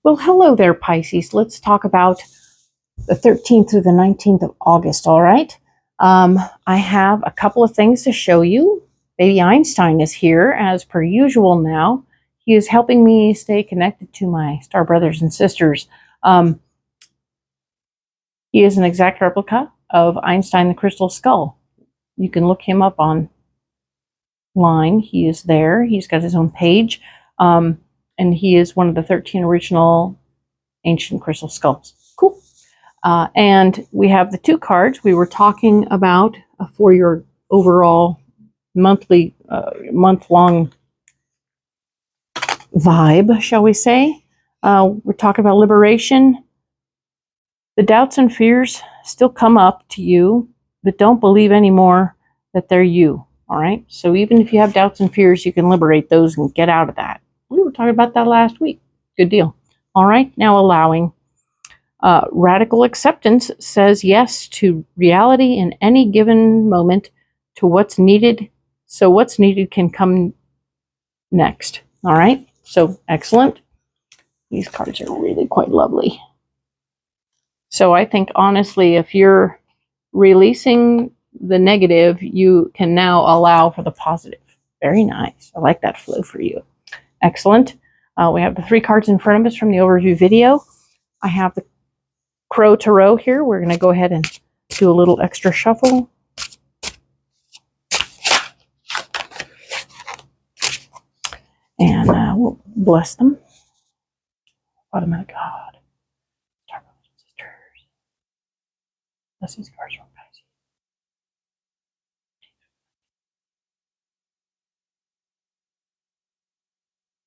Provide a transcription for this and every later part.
Well, hello there, Pisces. Let's talk about the 13th through the 19th of August, all right? I have a couple of things to show you. Baby Einstein is here, as per usual now. He is helping me stay connected to my star brothers and sisters. He is an exact replica of Einstein the Crystal Skull. You can look him up online. He is there. He's got his own page. And he is one of the 13 original ancient crystal skulls. Cool. And we have the two cards we were talking about for your overall month-long vibe, shall we say. We're talking about liberation. The doubts and fears still come up to you, but don't believe anymore that they're you. All right. So even if you have doubts and fears, you can liberate those and get out of that. We were talking about that last week. Good deal. All right. Now allowing. Radical acceptance says yes to reality in any given moment, to what's needed. So what's needed can come next. All right. So excellent. These cards are really quite lovely. So I think honestly, if you're releasing the negative, you can now allow for the positive. Very nice. I like that flow for you. Excellent. We have the three cards in front of us from the overview video. I have the Crow Tarot here. We're going to go ahead and do a little extra shuffle. And we'll bless them. Bottom of God. Star brothers and sisters. Bless these cards from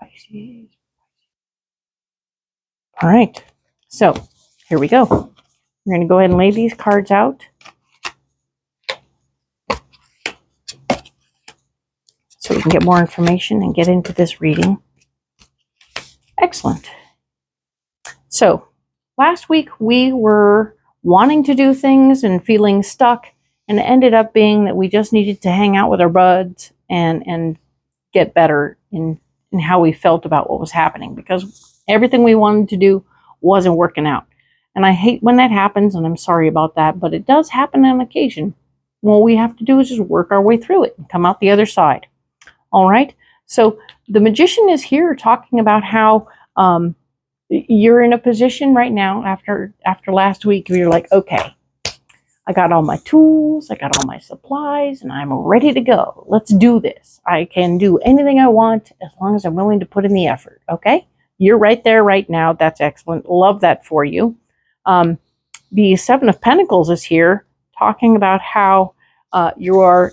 Pisces. All right. So here we go. We're going to go ahead and lay these cards out. So we can get more information and get into this reading. Excellent. So last week we were wanting to do things and feeling stuck, and it ended up being that we just needed to hang out with our buds and get better in how we felt about what was happening, because everything we wanted to do wasn't working out. And I hate when that happens, and I'm sorry about that, but it does happen on occasion. What we have to do is just work our way through it and come out the other side. All right. So the Magician is here talking about how you're in a position right now after last week where you're like, okay, I got all my tools, I got all my supplies, and I'm ready to go. Let's do this. I can do anything I want as long as I'm willing to put in the effort. Okay. You're right there right now. That's excellent. Love that for you. The Seven of Pentacles is here talking about how you are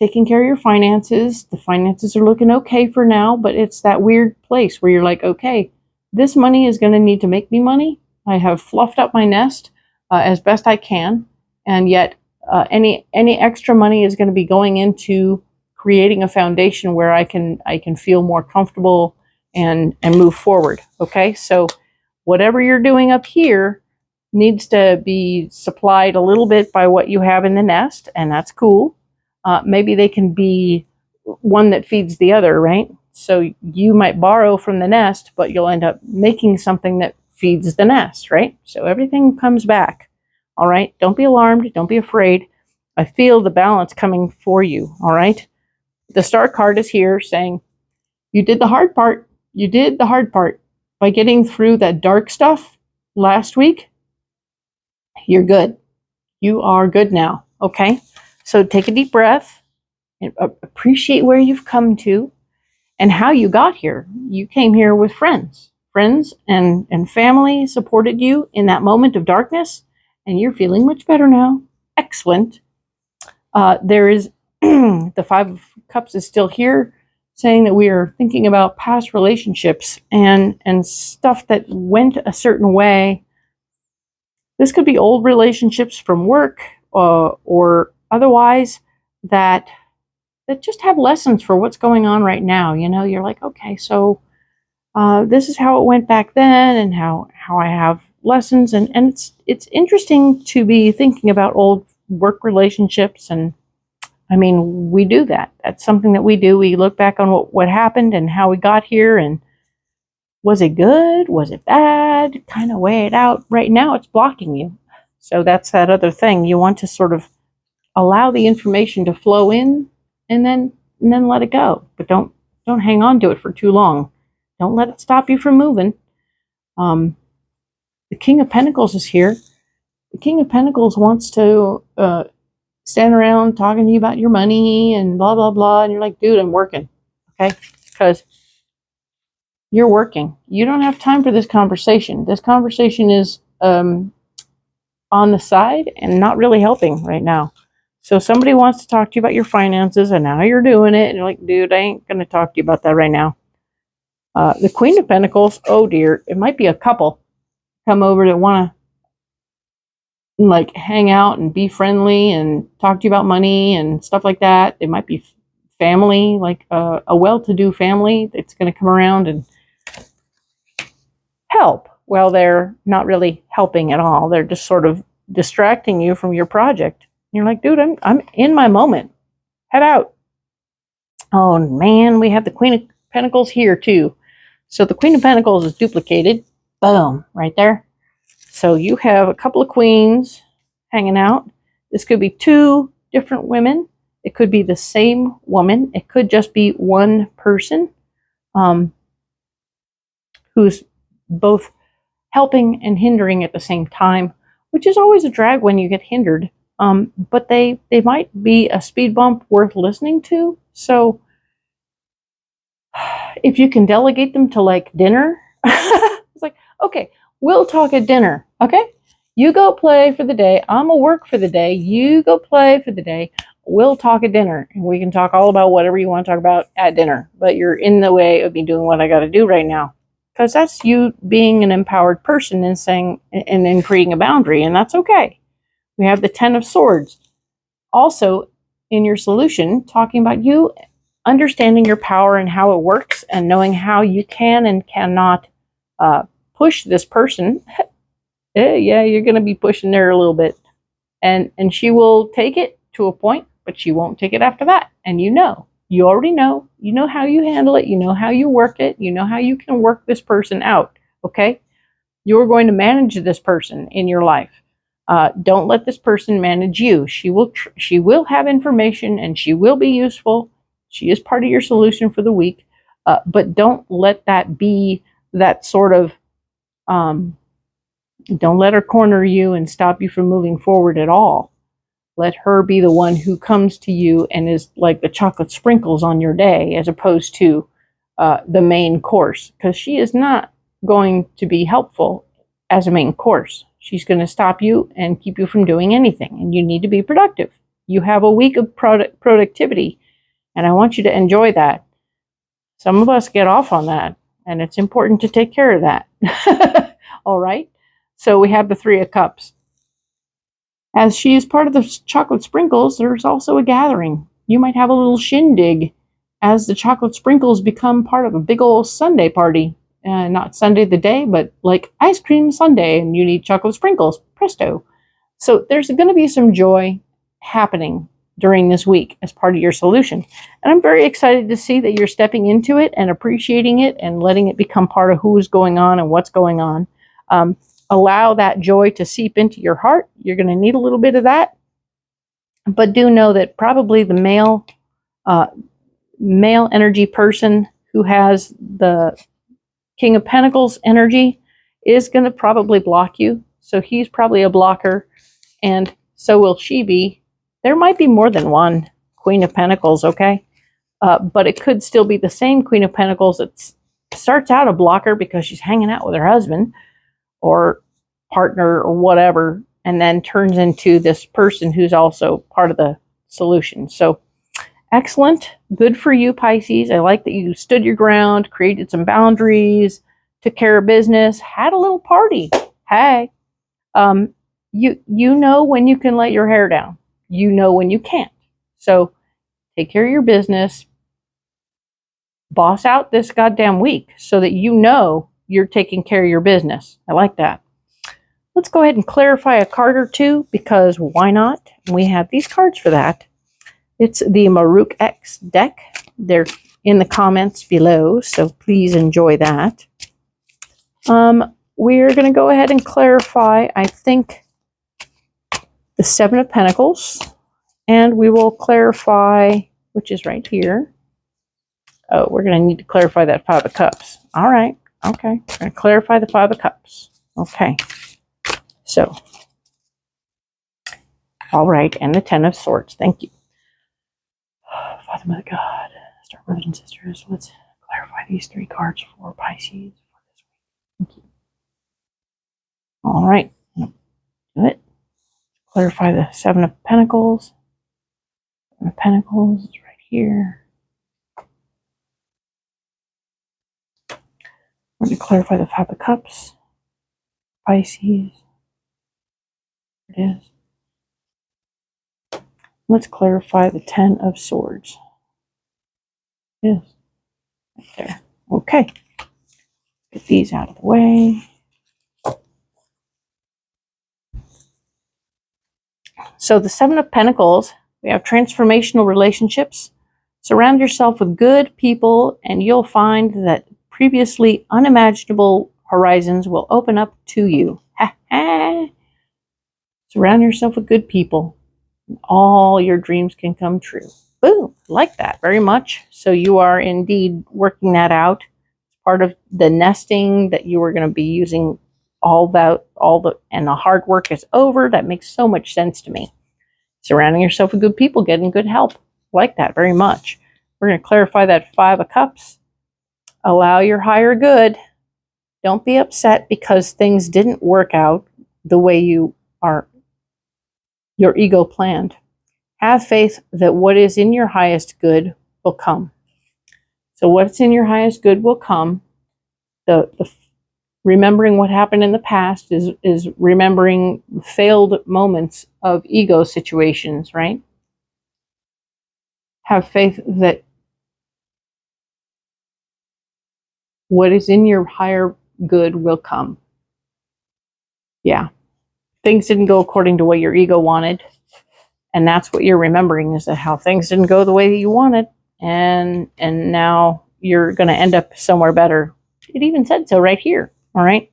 taking care of your finances. The finances are looking okay for now, but it's that weird place where you're like, okay, this money is going to need to make me money. I have fluffed up my nest as best I can, and yet any extra money is going to be going into creating a foundation where I can feel more comfortable and move forward. Okay, so whatever you're doing up here needs to be supplied a little bit by what you have in the nest, and that's cool. Maybe they can be one that feeds the other, right? So you might borrow from the nest, but you'll end up making something that feeds the nest, right? So everything comes back. All right. Don't be alarmed. Don't be afraid. I feel the balance coming for you. All right. The Star card is here saying, you did the hard part. You did the hard part by getting through that dark stuff last week. You're good. You are good now. Okay. So take a deep breath and appreciate where you've come to and how you got here. You came here with friends. Friends and family supported you in that moment of darkness, and you're feeling much better now. Excellent. There is the Five of Cups is still here, saying that we are thinking about past relationships and stuff that went a certain way. This could be old relationships from work or otherwise that just have lessons for what's going on right now. You know, you're like, okay, so this is how it went back then, and how I have lessons, and it's interesting to be thinking about old work relationships. And I mean, we do that. That's something that we do. We look back on what happened and how we got here, and Was it good? Was it bad? Kind of weigh it out. Right now, it's blocking you. So that's that other thing. You want to sort of allow the information to flow in and then let it go. But don't hang on to it for too long. Don't let it stop you from moving. The King of Pentacles is here. The King of Pentacles wants to stand around talking to you about your money and blah, blah, blah. And you're like, dude, I'm working. Okay? Because you're working. You don't have time for this conversation. This conversation is on the side and not really helping right now. So somebody wants to talk to you about your finances, and now you're doing it. And you're like, dude, I ain't going to talk to you about that right now. The Queen of Pentacles, oh dear, it might be a couple come over that want to like hang out and be friendly and talk to you about money and stuff like that. It might be family, like a well-to-do family that's going to come around and help. Well, they're not really helping at all. They're just sort of distracting you from your project. You're like, dude, I'm in my moment. Head out. Oh man, we have the Queen of Pentacles here too. So the Queen of Pentacles is duplicated. Boom, right there. So you have a couple of queens hanging out. This could be two different women. It could be the same woman. It could just be one person who's both helping and hindering at the same time, which is always a drag when you get hindered. But they might be a speed bump worth listening to. So if you can delegate them to like dinner, it's like, okay, we'll talk at dinner. Okay, you go play for the day. I'm gonna work for the day. You go play for the day. We'll talk at dinner, and we can talk all about whatever you want to talk about at dinner. But you're in the way of me doing what I got to do right now, because that's you being an empowered person and saying and then creating a boundary, and that's okay. We have the Ten of Swords. Also, in your solution, talking about you understanding your power and how it works and knowing how you can and cannot push this person. Yeah, you're going to be pushing her a little bit. And she will take it to a point, but she won't take it after that. And you already know how you handle it. You know how you work it. You know how you can work this person out. Okay? You're going to manage this person in your life. Don't let this person manage you. She will have information and she will be useful. She is part of your solution for the week. But don't let that be that sort of, don't let her corner you and stop you from moving forward at all. Let her be the one who comes to you and is like the chocolate sprinkles on your day as opposed to the main course. Because she is not going to be helpful as a main course. She's going to stop you and keep you from doing anything. And you need to be productive. You have a week of productivity. And I want you to enjoy that. Some of us get off on that. And it's important to take care of that. All right. So we have the Three of Cups. As she is part of the chocolate sprinkles, there's also a gathering. You might have a little shindig as the chocolate sprinkles become part of a big old Sunday party. Not Sunday the day, but like ice cream sundae, and you need chocolate sprinkles. Presto. So there's going to be some joy happening during this week as part of your solution. And I'm very excited to see that you're stepping into it and appreciating it and letting it become part of who's going on and what's going on. Allow that joy to seep into your heart. You're going to need a little bit of that. But do know that probably the male energy person who has the King of Pentacles energy is going to probably block you. So he's probably a blocker, and so will she be. There might be more than one Queen of Pentacles, okay? But it could still be the same Queen of Pentacles that starts out a blocker because she's hanging out with her husband or partner or whatever, and then turns into this person who's also part of the solution. So excellent. Good for you, Pisces. I like that you stood your ground, created some boundaries, took care of business, had a little party. Hey, you know when you can let your hair down. You know when you can't. So take care of your business. Boss out this goddamn week so that you know you're taking care of your business. I like that. Let's go ahead and clarify a card or two, because why not? We have these cards for that. It's the MAHRUKH X deck. They're in the comments below, so please enjoy that. We're going to go ahead and clarify, I think, the Seven of Pentacles, and we will clarify, which is right here. Oh, we're going to need to clarify that Five of Cups. All right. Okay. We're going to clarify the Five of Cups. Okay. So, all right. And the Ten of Swords. Thank you. Father, Mother, God, Star Brothers and Sisters, let's clarify these three cards for Pisces for this week. Thank you. All right. Do it. Clarify the Seven of Pentacles. Seven of Pentacles is right here. We're going to clarify the Five of Cups. Pisces. There it is. Let's clarify the Ten of Swords. Yes. Right there. Okay. Get these out of the way. So the Seven of Pentacles, we have transformational relationships. Surround yourself with good people and you'll find that previously unimaginable horizons will open up to you. Surround yourself with good people and all your dreams can come true. Boom, like that very much. So you are indeed working that out. Part of the nesting that you are going to be using and the hard work is over. That makes so much sense to me. Surrounding yourself with good people, getting good help. Like that very much. We're going to clarify that Five of Cups. Allow your higher good. Don't be upset because things didn't work out the way your ego planned. Have faith that what is in your highest good will come. So what's in your highest good will come. The remembering what happened in the past is remembering failed moments of ego situations, right? Have faith that what is in your higher good will come. Yeah. Things didn't go according to what your ego wanted. And that's what you're remembering, is that how things didn't go the way that you wanted. And now you're going to end up somewhere better. It even said so right here. All right.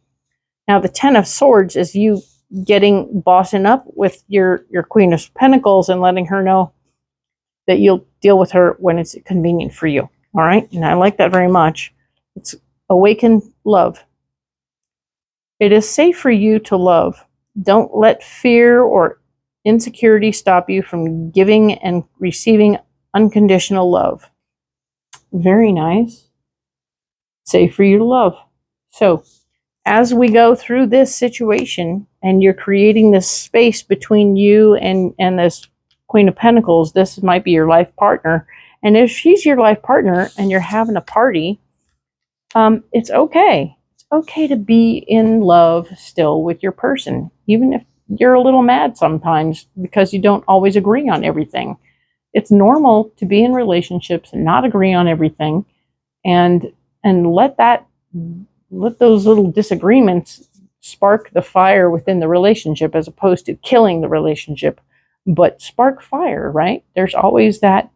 Now the Ten of Swords is you bossing up with your Queen of Pentacles and letting her know that you'll deal with her when it's convenient for you. All right. And I like that very much. It's awakened love. It is safe for you to love. Don't let fear or insecurity stop you from giving and receiving unconditional love. Very nice. Safe for you to love. So, as we go through this situation and you're creating this space between you and this Queen of Pentacles, this might be your life partner. And if she's your life partner and you're having a party, it's okay. It's okay to be in love still with your person, even if you're a little mad sometimes because you don't always agree on everything. It's normal to be in relationships and not agree on everything, and let those little disagreements spark the fire within the relationship, as opposed to killing the relationship, but spark fire, right? There's always that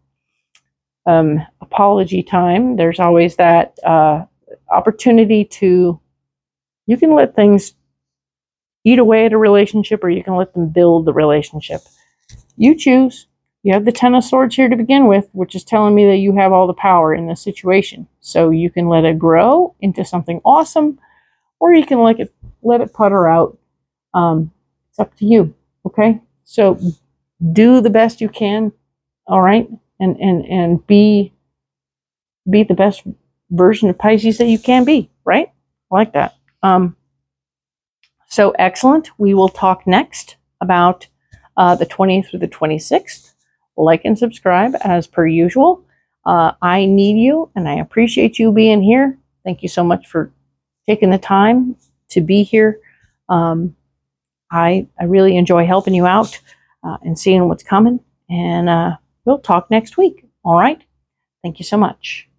apology time. There's always that opportunity you can let things eat away at a relationship, or you can let them build the relationship. You choose. You have the Ten of Swords here to begin with, which is telling me that you have all the power in this situation. So you can let it grow into something awesome, or you can let it putter out. It's up to you. Okay? So do the best you can, all right? And be the best version of Pisces that you can be, right? I like that. So excellent. We will talk next about the 20th through the 26th. Like and subscribe as per usual. I need you and I appreciate you being here. Thank you so much for taking the time to be here. I really enjoy helping you out and seeing what's coming. And we'll talk next week. All right. Thank you so much.